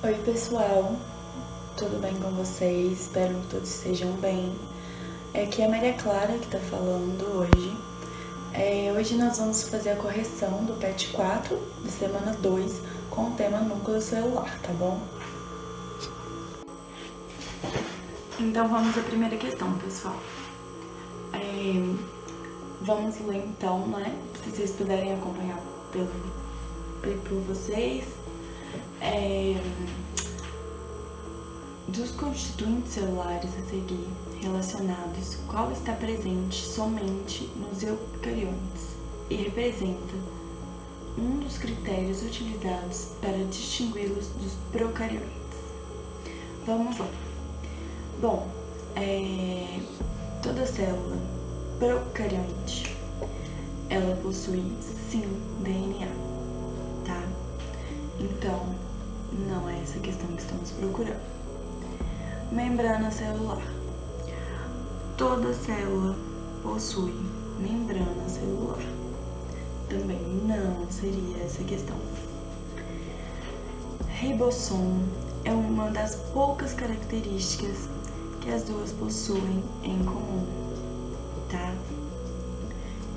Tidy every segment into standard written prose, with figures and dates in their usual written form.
Oi pessoal, tudo bem com vocês? Espero que todos estejam bem. Aqui é a Maria Clara que tá falando hoje. Hoje nós vamos fazer a correção do PET 4 da semana 2 com o tema núcleo celular, tá bom? Então vamos à primeira questão, pessoal. Vamos ler então, né? Se vocês puderem acompanhar por vocês. Dos constituintes celulares a seguir relacionados, qual está presente somente nos eucariontes e representa um dos critérios utilizados para distingui-los dos procariontes? Vamos lá. Bom, toda célula procarionte, ela possui sim DNA, tá? Então, não é essa questão que estamos procurando. Membrana celular. Toda célula possui membrana celular. Também não seria essa questão. Ribossomo é uma das poucas características que as duas possuem em comum, tá?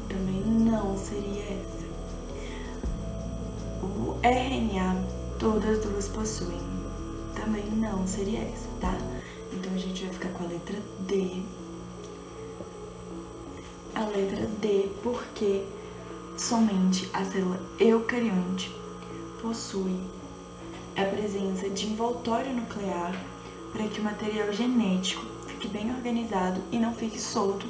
Também não seria essa. O RNA, todas as duas possuem. Também não seria essa, tá? Então a gente vai ficar com a letra D. A letra D, porque somente a célula eucarionte possui a presença de envoltório nuclear para que o material genético fique bem organizado e não fique solto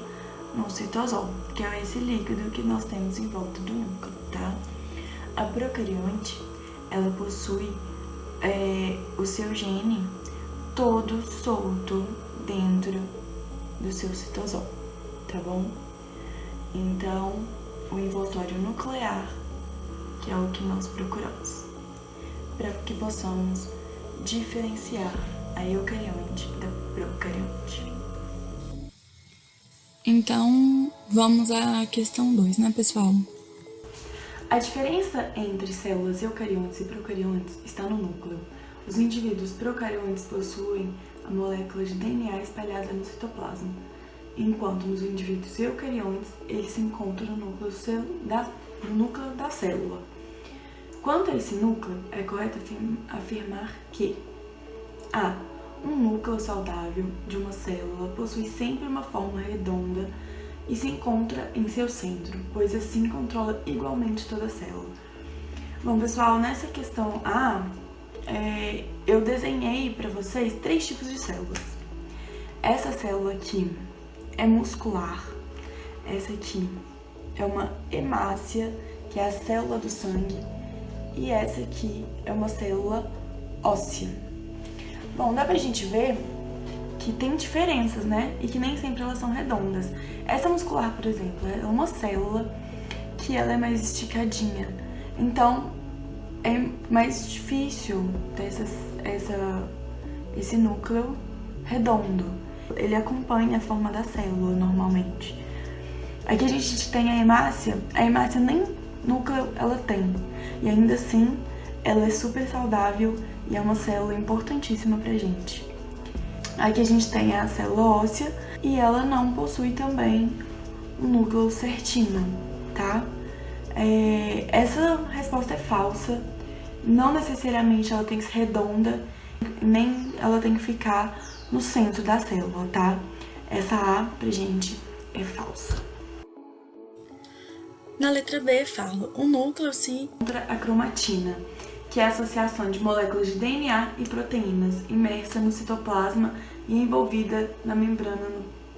no citosol, que é esse líquido que nós temos em volta do núcleo, tá? A procarionte, ela possui o seu gene todo solto dentro do seu citosol, tá bom? Então, o envoltório nuclear, que é o que nós procuramos, para que possamos diferenciar a eucarionte da procarionte. Então, vamos à questão 2, né, pessoal? A diferença entre células eucariontes e procariontes está no núcleo. Os indivíduos procariontes possuem a molécula de DNA espalhada no citoplasma, enquanto nos indivíduos eucariontes eles se encontram no núcleo da célula. Quanto a esse núcleo, é correto afirmar que um núcleo saudável de uma célula possui sempre uma forma redonda e se encontra em seu centro, pois assim controla igualmente toda a célula. Bom, pessoal, nessa questão A, eu desenhei para vocês 3 tipos de células. Essa célula aqui é muscular, essa aqui é uma hemácia, que é a célula do sangue, e essa aqui é uma célula óssea. Bom, dá pra gente ver que tem diferenças, né? E que nem sempre elas são redondas. Essa muscular, por exemplo, é uma célula que ela é mais esticadinha. Então, é mais difícil ter esse núcleo redondo. Ele acompanha a forma da célula, normalmente. Aqui a gente tem a hemácia nem núcleo ela tem. E ainda assim, ela é super saudável e é uma célula importantíssima pra gente. Aqui a gente tem a célula óssea e ela não possui também um núcleo certinho, tá? Essa resposta é falsa. Não necessariamente ela tem que ser redonda, nem ela tem que ficar no centro da célula, tá? Essa A pra gente é falsa. Na letra B fala, o núcleo se encontra a cromatina, que é a associação de moléculas de DNA e proteínas imersa no citoplasma e envolvida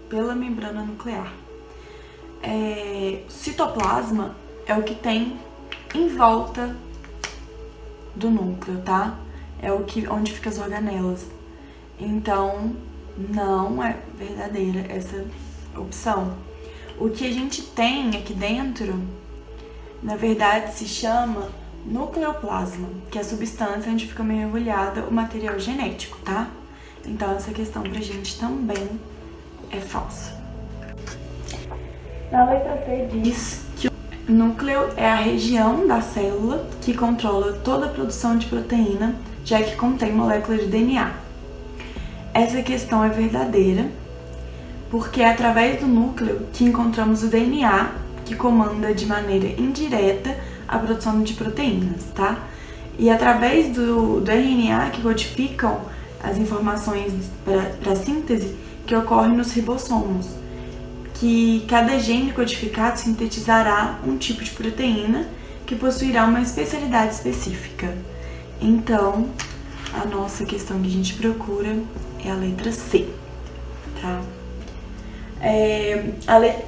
pela membrana nuclear. Citoplasma é o que tem em volta do núcleo, tá? É onde ficam as organelas. Então, não é verdadeira essa opção. O que a gente tem aqui dentro, na verdade, se chama nucleoplasma, que é a substância onde fica mergulhada o material genético, tá? Então, essa questão pra gente também é falsa. Na letra C diz que Núcleo é a região da célula que controla toda a produção de proteína já que contém molécula de DNA. Essa questão é verdadeira, porque é através do núcleo que encontramos o DNA, que comanda de maneira indireta a produção de proteínas, tá? E através do RNA que codificam as informações para a síntese que ocorre nos ribossomos, que cada gene codificado sintetizará um tipo de proteína que possuirá uma especialidade específica. Então, a nossa questão que a gente procura é a letra C, tá?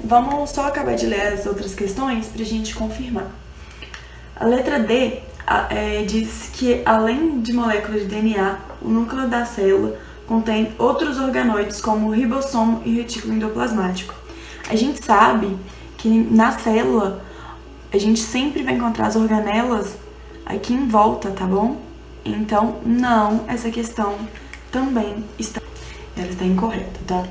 Vamos só acabar de ler as outras questões para a gente confirmar. A letra D diz que, além de moléculas de DNA, o núcleo da célula contém outros organoides como o ribossomo e o retículo endoplasmático. A gente sabe que na célula a gente sempre vai encontrar as organelas aqui em volta, tá bom? Então, não, essa questão também está incorreta, tá?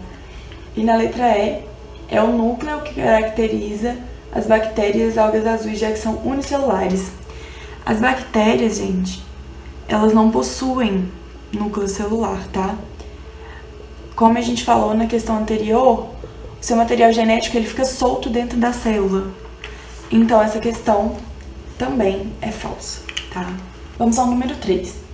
E na letra E, é o núcleo que caracteriza as bactérias e algas azuis, já que são unicelulares. As bactérias, gente, elas não possuem núcleo celular, tá? Como a gente falou na questão anterior, o seu material genético ele fica solto dentro da célula. Então, essa questão também é falsa, tá? Vamos ao número 3.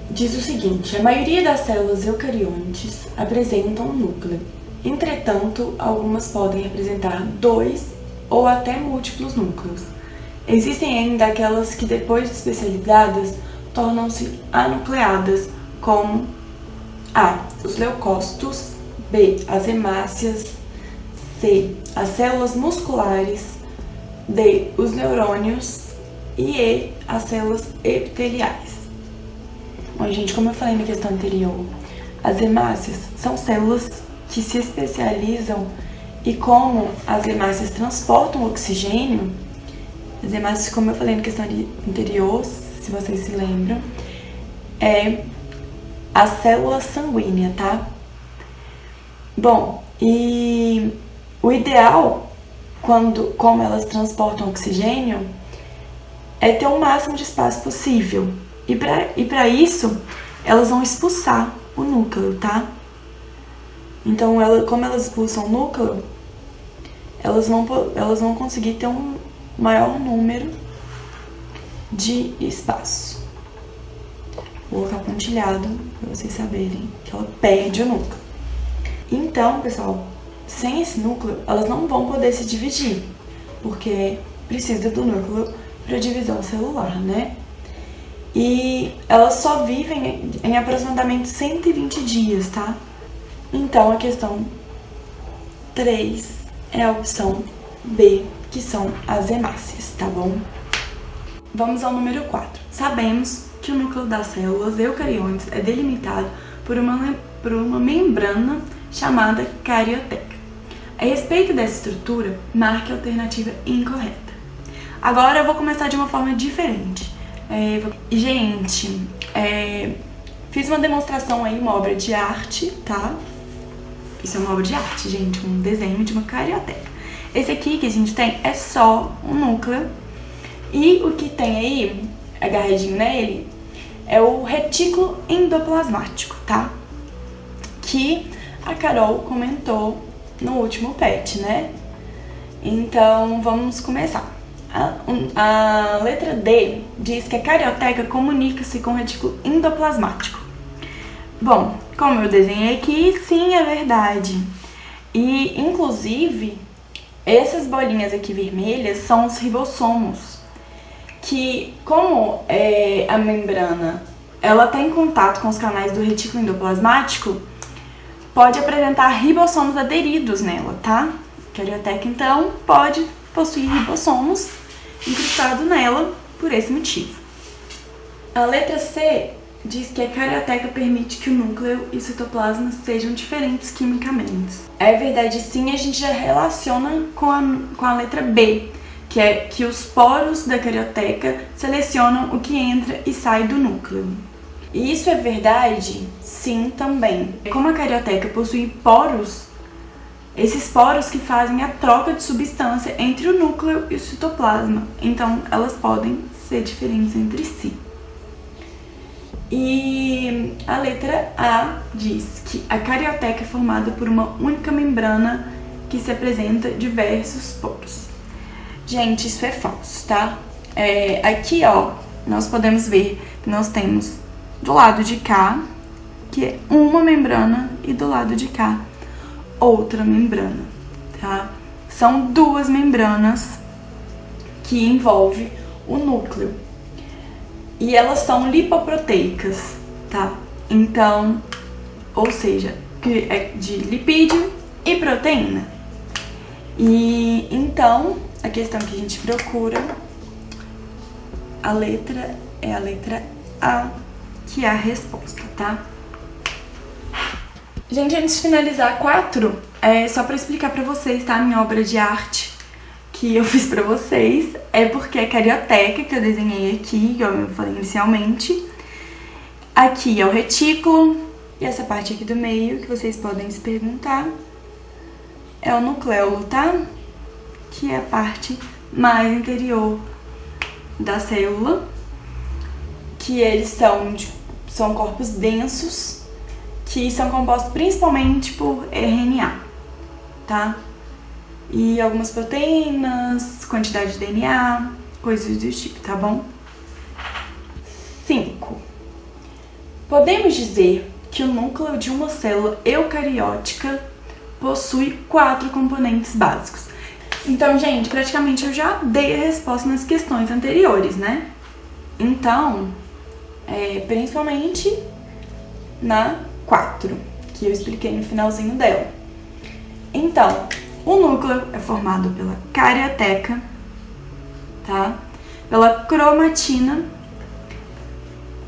Diz o seguinte: a maioria das células eucariontes apresentam um núcleo. Entretanto, algumas podem apresentar 2 ou até múltiplos núcleos. Existem ainda aquelas que, depois de especializadas, tornam-se anucleadas, como A. os leucócitos, B. as hemácias, C. as células musculares, D. os neurônios e E. as células epiteliais. Bom, gente, como eu falei na questão anterior, as hemácias são células que se especializam e como as hemácias transportam oxigênio, as hemácias, como eu falei na questão anterior, se vocês se lembram, é a célula sanguínea, tá? Bom, e o ideal, como elas transportam oxigênio, é ter o máximo de espaço possível. E para isso, elas vão expulsar o núcleo, tá? Então, como elas expulsam o núcleo, elas vão conseguir ter um maior número de espaço. Vou colocar pontilhado para vocês saberem que ela perde o núcleo. Então, pessoal, sem esse núcleo, elas não vão poder se dividir, porque precisa do núcleo para divisão celular, né? E elas só vivem em aproximadamente 120 dias, tá? Então, a questão 3 é a opção B, que são as hemácias, tá bom? Vamos ao número 4. Sabemos que o núcleo das células eucariontes é delimitado por uma membrana chamada carioteca. A respeito dessa estrutura, marque a alternativa incorreta. Agora eu vou começar de uma forma diferente. Gente, fiz uma demonstração aí, uma obra de arte, tá? Isso é uma obra de arte, gente, um desenho de uma carioteca. Esse aqui que a gente tem é só um núcleo. E o que tem aí, agarradinho nele, é o retículo endoplasmático, tá? Que a Carol comentou no último PET, né? Então, vamos começar. A letra D diz que a carioteca comunica-se com o retículo endoplasmático. Bom, como eu desenhei aqui, sim, é verdade. E, inclusive, essas bolinhas aqui vermelhas são os ribossomos, que, como a membrana ela tem contato com os canais do retículo endoplasmático, pode apresentar ribossomos aderidos nela, tá? A carioteca, então, pode possuir ribossomos incrustados nela por esse motivo. A letra C diz que a carioteca permite que o núcleo e o citoplasma sejam diferentes quimicamente. É verdade, sim, a gente já relaciona com a letra B, que é que os poros da carioteca selecionam o que entra e sai do núcleo. E isso é verdade? Sim, também. Como a carioteca possui poros, esses poros que fazem a troca de substância entre o núcleo e o citoplasma, então elas podem ser diferentes entre si. E a letra A diz que a carioteca é formada por uma única membrana que se apresenta diversos poros. Gente, isso é falso, tá? Aqui, ó, nós podemos ver que nós temos do lado de cá, que é uma membrana, e do lado de cá, outra membrana, tá? São duas membranas que envolvem o núcleo. E elas são lipoproteicas, tá? Então, ou seja, que é de lipídio e proteína. E então, a questão que a gente procura, a letra é a letra A, que é a resposta, tá? Gente, antes de finalizar a 4, só pra explicar pra vocês, tá? A minha obra de arte que eu fiz pra vocês é porque a carioteca que eu desenhei aqui, como eu falei inicialmente, aqui é o retículo, e essa parte aqui do meio, que vocês podem se perguntar, é o nucleolo, tá? Que é a parte mais interior da célula, que eles são corpos densos, que são compostos principalmente por RNA, tá? E algumas proteínas, quantidade de DNA, coisas do tipo, tá bom? 5. Podemos dizer que o núcleo de uma célula eucariótica possui 4 componentes básicos. Então, gente, praticamente eu já dei a resposta nas questões anteriores, né? Então, principalmente na 4, que eu expliquei no finalzinho dela. Então, o núcleo é formado pela carioteca, tá? Pela cromatina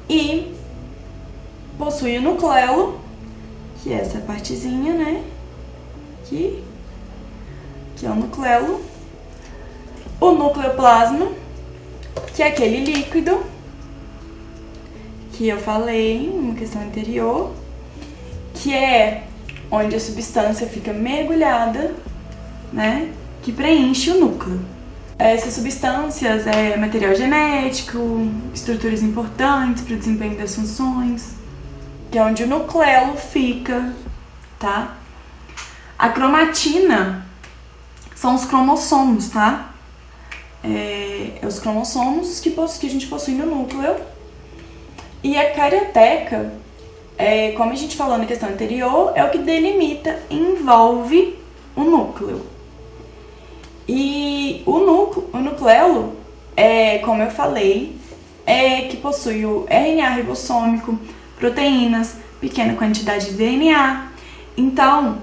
e possui o nucleolo, que é essa partezinha, né? Aqui, que é o nucleolo. O nucleoplasma, que é aquele líquido que eu falei numa questão anterior, que é onde a substância fica mergulhada, né, que preenche o núcleo. Essas substâncias é material genético, estruturas importantes para o desempenho das funções, que é onde o nucleolo fica, tá? A cromatina são os cromossomos, tá? Os cromossomos que a gente possui no núcleo. E a carioteca, como a gente falou na questão anterior, é o que delimita e envolve o núcleo. E o nucleolo, como eu falei, que possui o RNA ribossômico, proteínas, pequena quantidade de DNA. Então,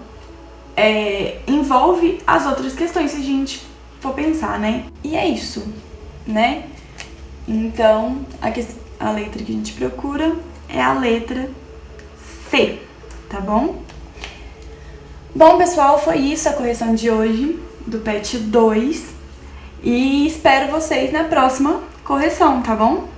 envolve as outras questões, se a gente for pensar, né? E é isso, né? Então, a letra que a gente procura é a letra C, tá bom? Bom, pessoal, foi isso a correção de hoje do PET 2 e espero vocês na próxima correção, tá bom?